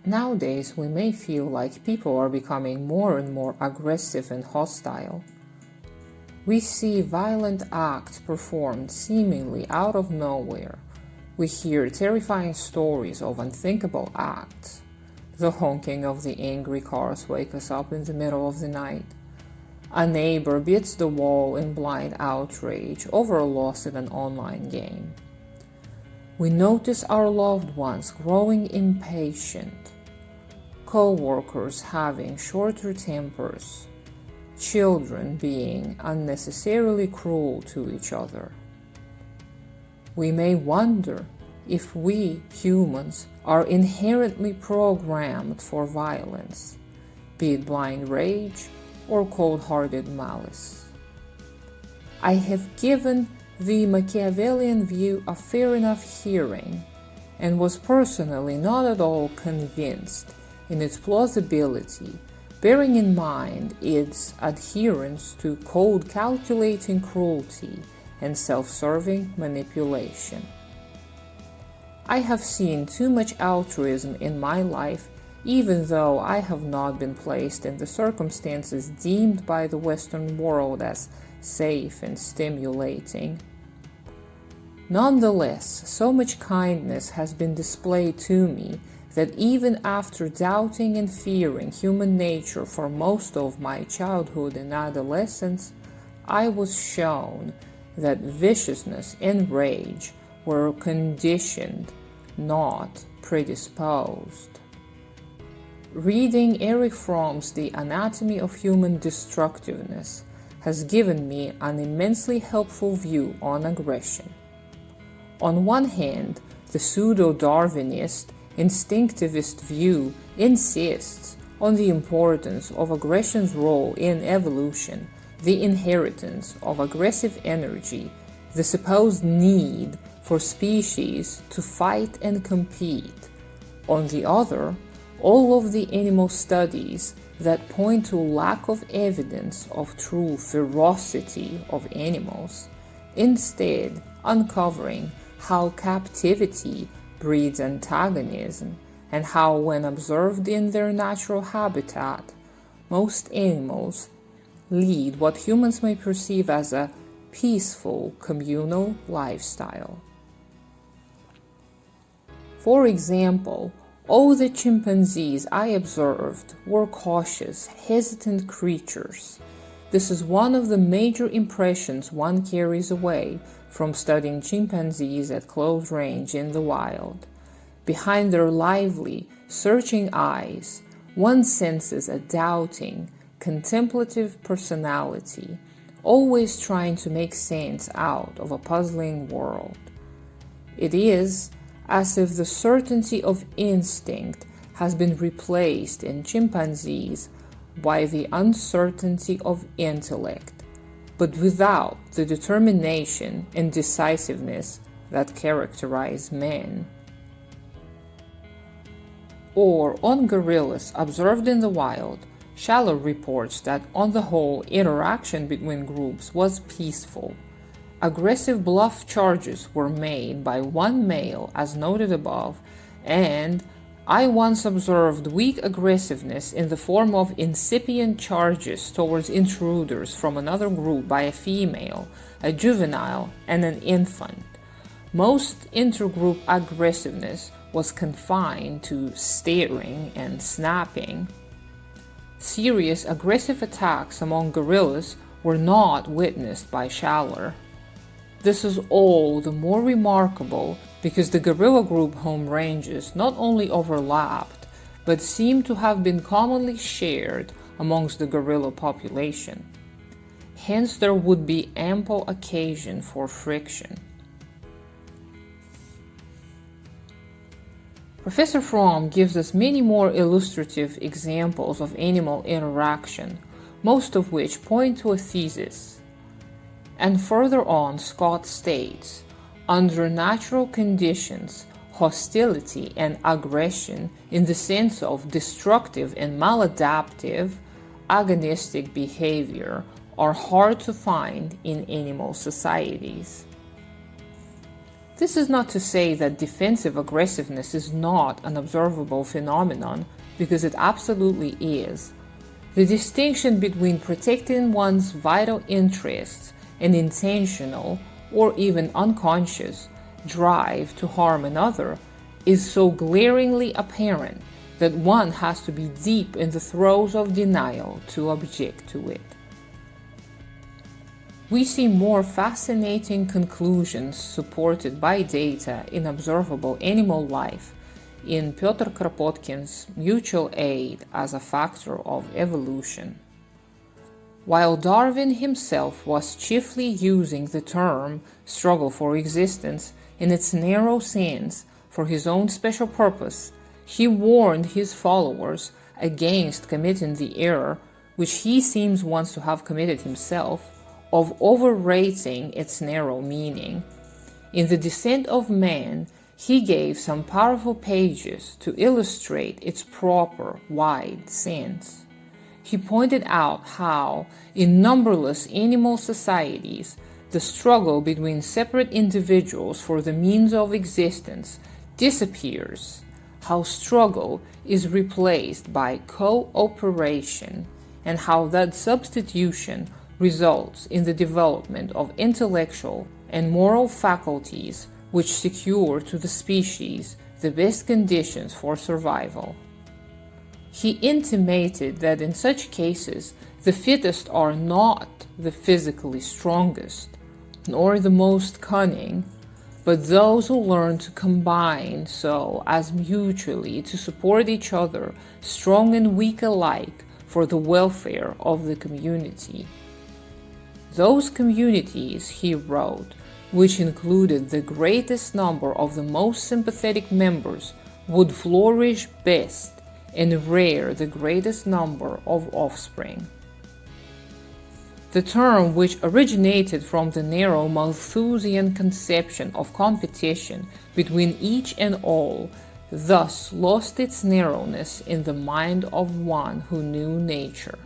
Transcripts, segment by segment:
Nowadays, we may feel like people are becoming more and more aggressive and hostile. We see violent acts performed seemingly out of nowhere. We hear terrifying stories of unthinkable acts. The honking of the angry cars wakes us up in the middle of the night. A neighbor beats the wall in blind outrage over a loss in an online game. We notice our loved ones growing impatient, co-workers having shorter tempers, children being unnecessarily cruel to each other. We may wonder if we humans are inherently programmed for violence, be it blind rage or cold-hearted malice. I have given the Machiavellian view a fair enough hearing, and was personally not at all convinced in its plausibility, bearing in mind its adherence to cold calculating cruelty and self-serving manipulation. I have seen too much altruism in my life, even though I have not been placed in the circumstances deemed by the Western world as safe and stimulating. Nonetheless, so much kindness has been displayed to me that even after doubting and fearing human nature for most of my childhood and adolescence, I was shown that viciousness and rage were conditioned, not predisposed. Reading Erich Fromm's The Anatomy of Human Destructiveness has given me an immensely helpful view on aggression. On one hand, the pseudo-Darwinist, instinctivist view insists on the importance of aggression's role in evolution, the inheritance of aggressive energy, the supposed need for species to fight and compete. On the other, all of the animal studies that point to lack of evidence of true ferocity of animals, instead uncovering how captivity breeds antagonism, and how, when observed in their natural habitat, most animals lead what humans may perceive as a peaceful communal lifestyle. For example, all the chimpanzees I observed were cautious, hesitant creatures. This is one of the major impressions one carries away from studying chimpanzees at close range in the wild. Behind their lively, searching eyes, one senses a doubting, contemplative personality, always trying to make sense out of a puzzling world. It is as if the certainty of instinct has been replaced in chimpanzees by the uncertainty of intellect, but without the determination and decisiveness that characterize men. Or on gorillas observed in the wild, Schaller reports that on the whole interaction between groups was peaceful. Aggressive bluff charges were made by one male as noted above, and I once observed weak aggressiveness in the form of incipient charges towards intruders from another group by a female, a juvenile, and an infant. Most intergroup aggressiveness was confined to staring and snapping. Serious aggressive attacks among gorillas were not witnessed by Schaller. This is all the more remarkable because the gorilla group home ranges not only overlapped, but seem to have been commonly shared amongst the gorilla population. Hence there would be ample occasion for friction. Professor Fromm gives us many more illustrative examples of animal interaction, most of which point to a thesis. And further on, Scott states, under natural conditions, hostility and aggression in the sense of destructive and maladaptive, agonistic behavior are hard to find in animal societies. This is not to say that defensive aggressiveness is not an observable phenomenon, because it absolutely is. The distinction between protecting one's vital interests and intentional, or even unconscious, drive to harm another is so glaringly apparent that one has to be deep in the throes of denial to object to it. We see more fascinating conclusions supported by data in observable animal life in Piotr Kropotkin's Mutual Aid as a Factor of Evolution. While Darwin himself was chiefly using the term struggle for existence in its narrow sense for his own special purpose, he warned his followers against committing the error, which he seems once to have committed himself, of overrating its narrow meaning. In The Descent of Man, he gave some powerful pages to illustrate its proper, wide sense. He pointed out how, in numberless animal societies, the struggle between separate individuals for the means of existence disappears, how struggle is replaced by cooperation, and how that substitution results in the development of intellectual and moral faculties which secure to the species the best conditions for survival. He intimated that in such cases the fittest are not the physically strongest, nor the most cunning, but those who learn to combine so as mutually to support each other, strong and weak alike, for the welfare of the community. Those communities, he wrote, which included the greatest number of the most sympathetic members, would flourish best and rear the greatest number of offspring. The term, which originated from the narrow Malthusian conception of competition between each and all, thus lost its narrowness in the mind of one who knew nature.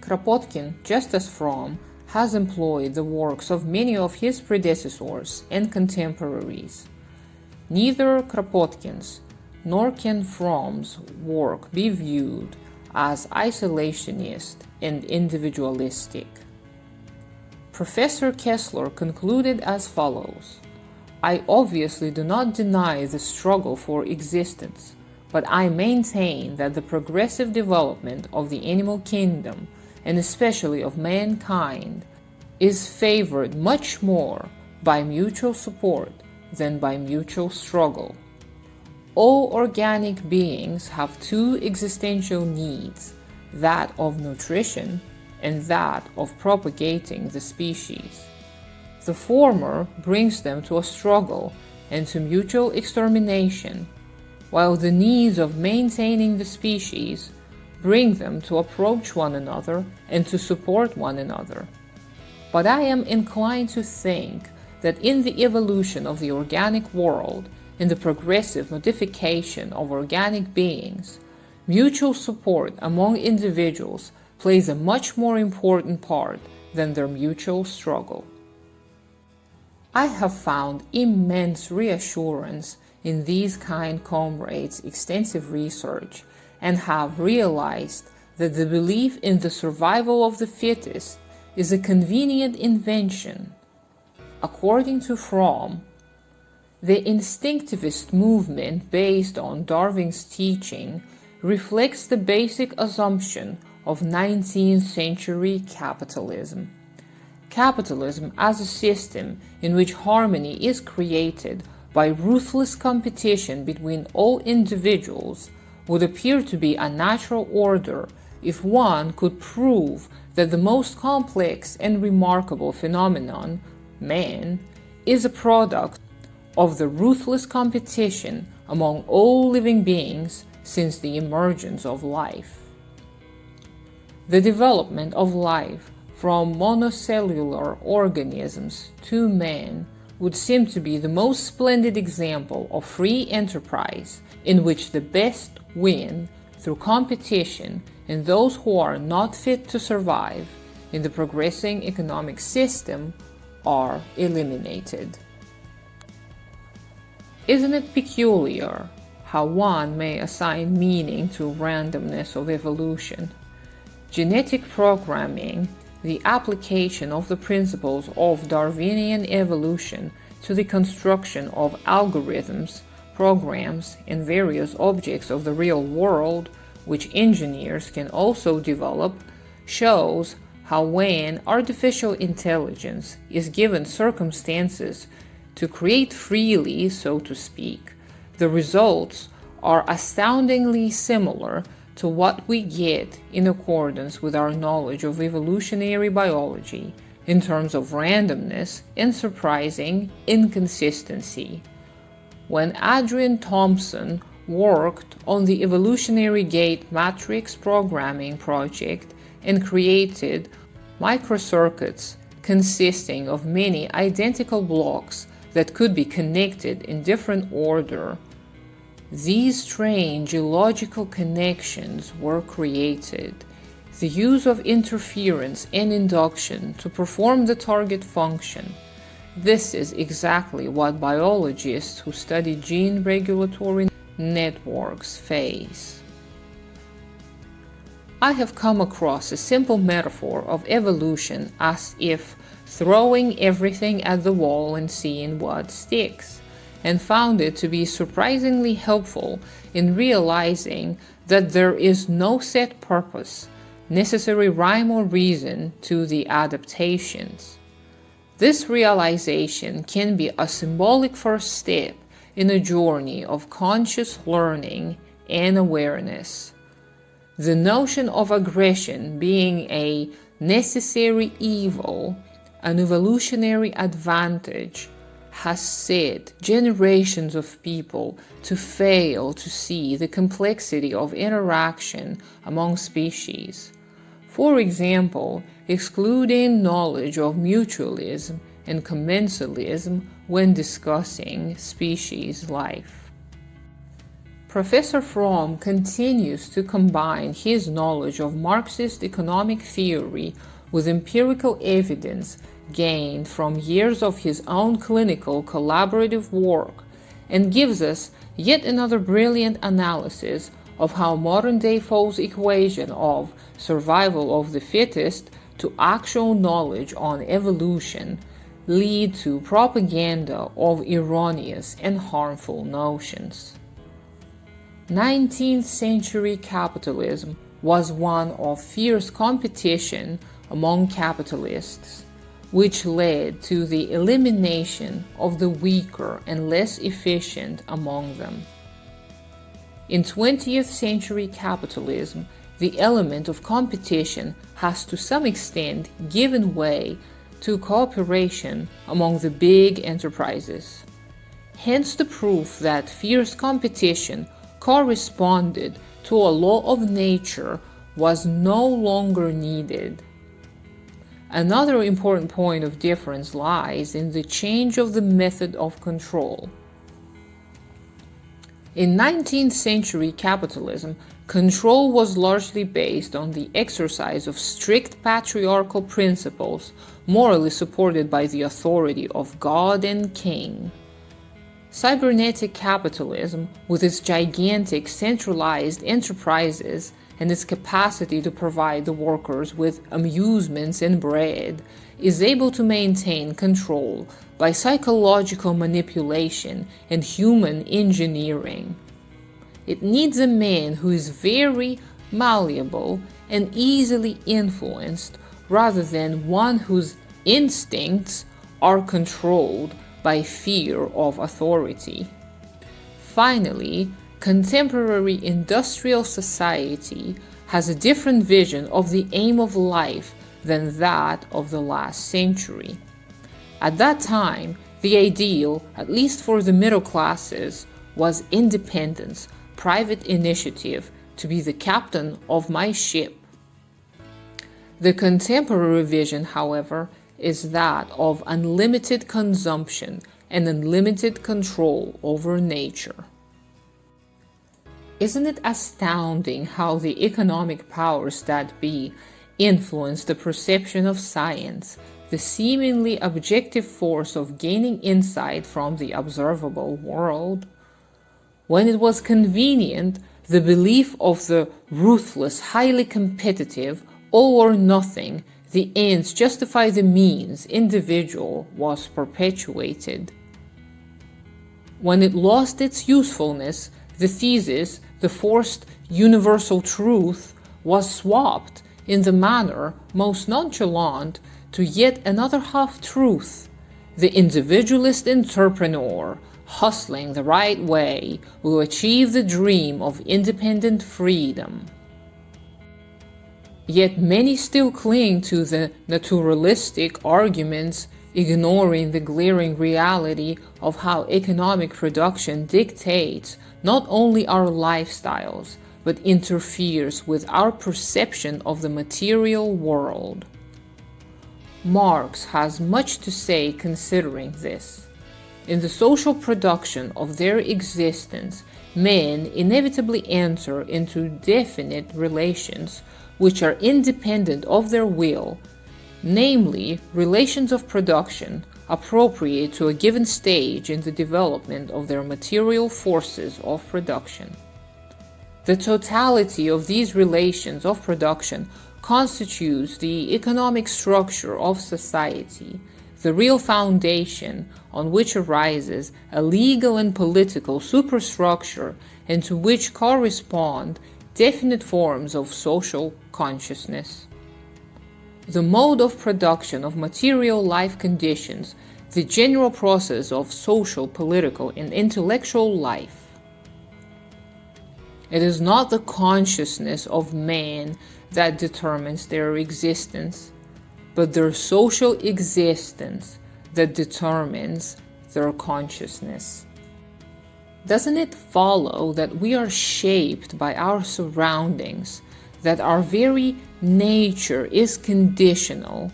Kropotkin, just as Fromm, has employed the works of many of his predecessors and contemporaries. Neither Kropotkin's nor can Fromm's work be viewed as isolationist and individualistic. Professor Kessler concluded as follows: I obviously do not deny the struggle for existence, but I maintain that the progressive development of the animal kingdom, and especially of mankind, is favored much more by mutual support than by mutual struggle. All organic beings have two existential needs, that of nutrition and that of propagating the species. The former brings them to a struggle and to mutual extermination, while the needs of maintaining the species bring them to approach one another and to support one another. But I am inclined to think that in the evolution of the organic world, in the progressive modification of organic beings, mutual support among individuals plays a much more important part than their mutual struggle. I have found immense reassurance in these kind comrades' extensive research, and have realized that the belief in the survival of the fittest is a convenient invention. According to Fromm, the instinctivist movement based on Darwin's teaching reflects the basic assumption of 19th century capitalism. Capitalism as a system in which harmony is created by ruthless competition between all individuals would appear to be a natural order if one could prove that the most complex and remarkable phenomenon, man, is a product of the ruthless competition among all living beings since the emergence of life. The development of life from monocellular organisms to man would seem to be the most splendid example of free enterprise in which the best win through competition, and those who are not fit to survive in the progressing economic system are eliminated. Isn't it peculiar how one may assign meaning to randomness of evolution? Genetic programming, the application of the principles of Darwinian evolution to the construction of algorithms, programs, and various objects of the real world, which engineers can also develop, shows how when artificial intelligence is given circumstances to create freely, so to speak, the results are astoundingly similar to what we get in accordance with our knowledge of evolutionary biology in terms of randomness and surprising inconsistency. When Adrian Thompson worked on the evolutionary gate matrix programming project and created microcircuits consisting of many identical blocks that could be connected in different order, these strange illogical connections were created. The use of interference and induction to perform the target function. This is exactly what biologists who study gene regulatory networks face. I have come across a simple metaphor of evolution as if throwing everything at the wall and seeing what sticks, and found it to be surprisingly helpful in realizing that there is no set purpose, necessary rhyme or reason to the adaptations. This realization can be a symbolic first step in a journey of conscious learning and awareness. The notion of aggression being a necessary evil, an evolutionary advantage, has set generations of people to fail to see the complexity of interaction among species. For example, excluding knowledge of mutualism and commensalism when discussing species life. Professor Fromm continues to combine his knowledge of Marxist economic theory with empirical evidence gained from years of his own clinical collaborative work, and gives us yet another brilliant analysis of how modern-day Foucault's equation of survival of the fittest to actual knowledge on evolution lead to propaganda of erroneous and harmful notions. 19th century capitalism was one of fierce competition among capitalists, which led to the elimination of the weaker and less efficient among them. In 20th century capitalism, the element of competition has to some extent given way to cooperation among the big enterprises. Hence the proof that fierce competition corresponded to a law of nature was no longer needed. Another important point of difference lies in the change of the method of control. In 19th century capitalism, control was largely based on the exercise of strict patriarchal principles, morally supported by the authority of God and King. Cybernetic capitalism, with its gigantic centralized enterprises and its capacity to provide the workers with amusements and bread, is able to maintain control by psychological manipulation and human engineering. It needs a man who is very malleable and easily influenced, rather than one whose instincts are controlled by fear of authority. Finally, contemporary industrial society has a different vision of the aim of life than that of the last century. At that time, the ideal, at least for the middle classes, was independence, private initiative, to be the captain of my ship. The contemporary vision, however, is that of unlimited consumption and unlimited control over nature. Isn't it astounding how the economic powers that be influence the perception of science, the seemingly objective force of gaining insight from the observable world. When it was convenient, the belief of the ruthless, highly competitive, all or nothing, the ends justify the means individual was perpetuated. When it lost its usefulness, the thesis, the forced universal truth, was swapped in the manner most nonchalant to yet another half-truth. The individualist entrepreneur, hustling the right way, will achieve the dream of independent freedom. Yet many still cling to the naturalistic arguments, ignoring the glaring reality of how economic production dictates not only our lifestyles, but interferes with our perception of the material world. Marx has much to say considering this. In the social production of their existence, men inevitably enter into definite relations which are independent of their will, namely relations of production appropriate to a given stage in the development of their material forces of production. The totality of these relations of production constitutes the economic structure of society, the real foundation on which arises a legal and political superstructure and to which correspond definite forms of social consciousness. The mode of production of material life conditions the general process of social, political, and intellectual life. It is not the consciousness of man that determines their existence, but their social existence that determines their consciousness. Doesn't it follow that we are shaped by our surroundings, that our very nature is conditional,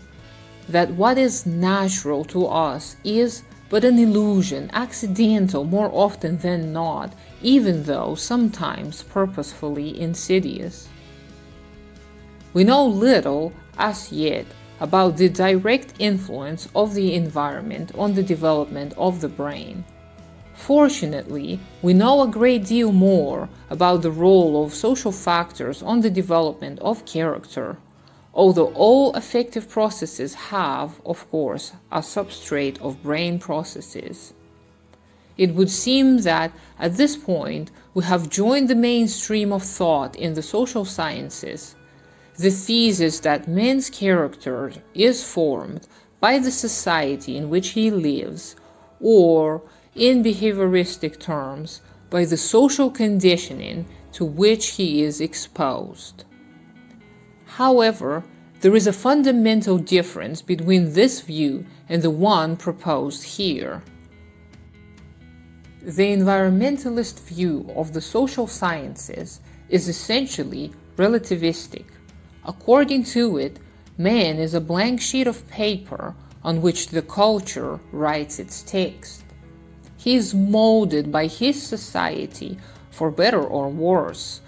that what is natural to us is but an illusion, accidental more often than not, even though sometimes purposefully insidious? We know little, as yet, about the direct influence of the environment on the development of the brain. Fortunately, we know a great deal more about the role of social factors on the development of character, although all affective processes have, of course, a substrate of brain processes. It would seem that, at this point, we have joined the mainstream of thought in the social sciences, the thesis that man's character is formed by the society in which he lives, or, in behavioristic terms, by the social conditioning to which he is exposed. However, there is a fundamental difference between this view and the one proposed here. The environmentalist view of the social sciences is essentially relativistic. According to it, man is a blank sheet of paper on which the culture writes its text. He is molded by his society for better or worse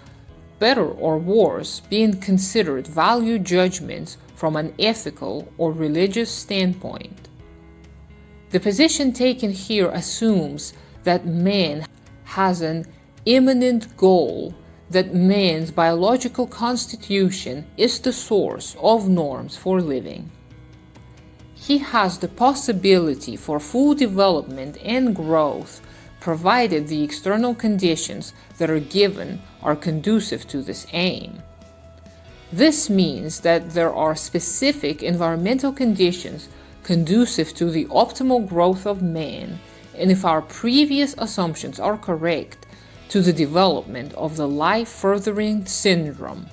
being considered value judgments from an ethical or religious standpoint. The position taken here assumes that man has an immanent goal, that man's biological constitution is the source of norms for living. He has the possibility for full development and growth, provided the external conditions that are given are conducive to this aim. This means that there are specific environmental conditions conducive to the optimal growth of man, and if our previous assumptions are correct, to the development of the life-furthering syndrome.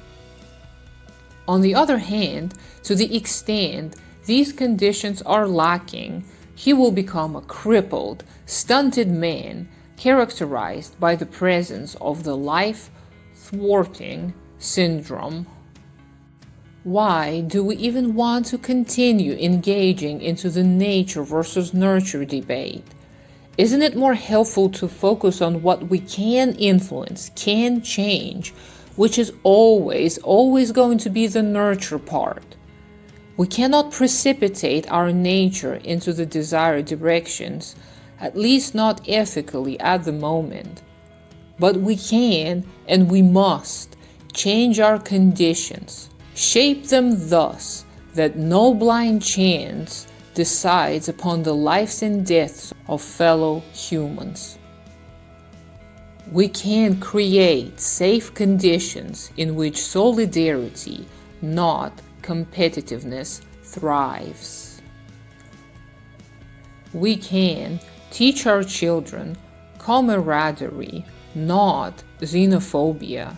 On the other hand, to the extent these conditions are lacking, he will become a crippled, stunted man, characterized by the presence of the life-thwarting syndrome. Why do we even want to continue engaging into the nature versus nurture debate? Isn't it more helpful to focus on what we can influence, can change, which is always going to be the nurture part? We cannot precipitate our nature into the desired directions, at least not ethically at the moment. But we can and we must change our conditions, shape them thus that no blind chance decides upon the lives and deaths of fellow humans. We can create safe conditions in which solidarity, not competitiveness, thrives. We can teach our children camaraderie, not xenophobia.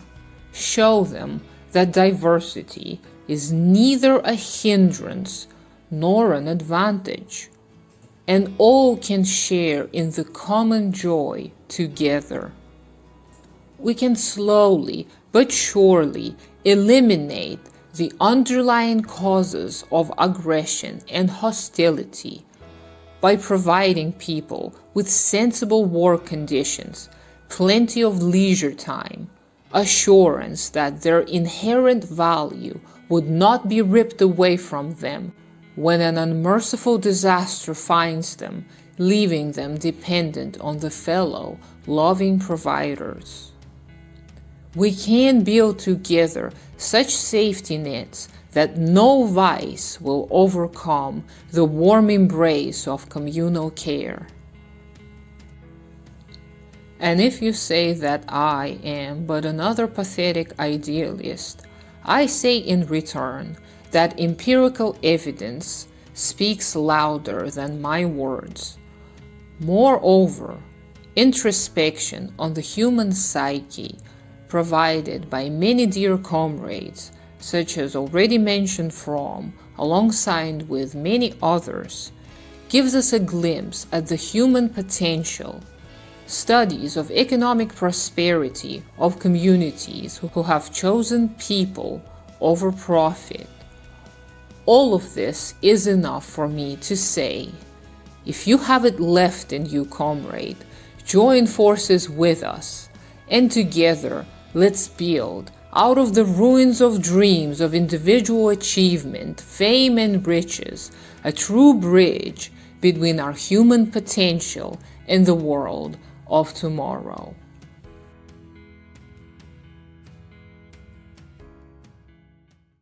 Show them that diversity is neither a hindrance nor an advantage, and all can share in the common joy together. We can slowly but surely eliminate the underlying causes of aggression and hostility by providing people with sensible work conditions, plenty of leisure time, assurance that their inherent value would not be ripped away from them when an unmerciful disaster finds them, leaving them dependent on the fellow loving providers. We can build together such safety nets that no vice will overcome the warm embrace of communal care. And if you say that I am but another pathetic idealist, I say in return that empirical evidence speaks louder than my words. Moreover, introspection on the human psyche provided by many dear comrades, such as already mentioned Fromm, alongside with many others, gives us a glimpse at the human potential. Studies of economic prosperity of communities who have chosen people over profit. All of this is enough for me to say, if you have it left in you, comrade, join forces with us, and together let's build, out of the ruins of dreams of individual achievement, fame and riches, a true bridge between our human potential and the world of tomorrow.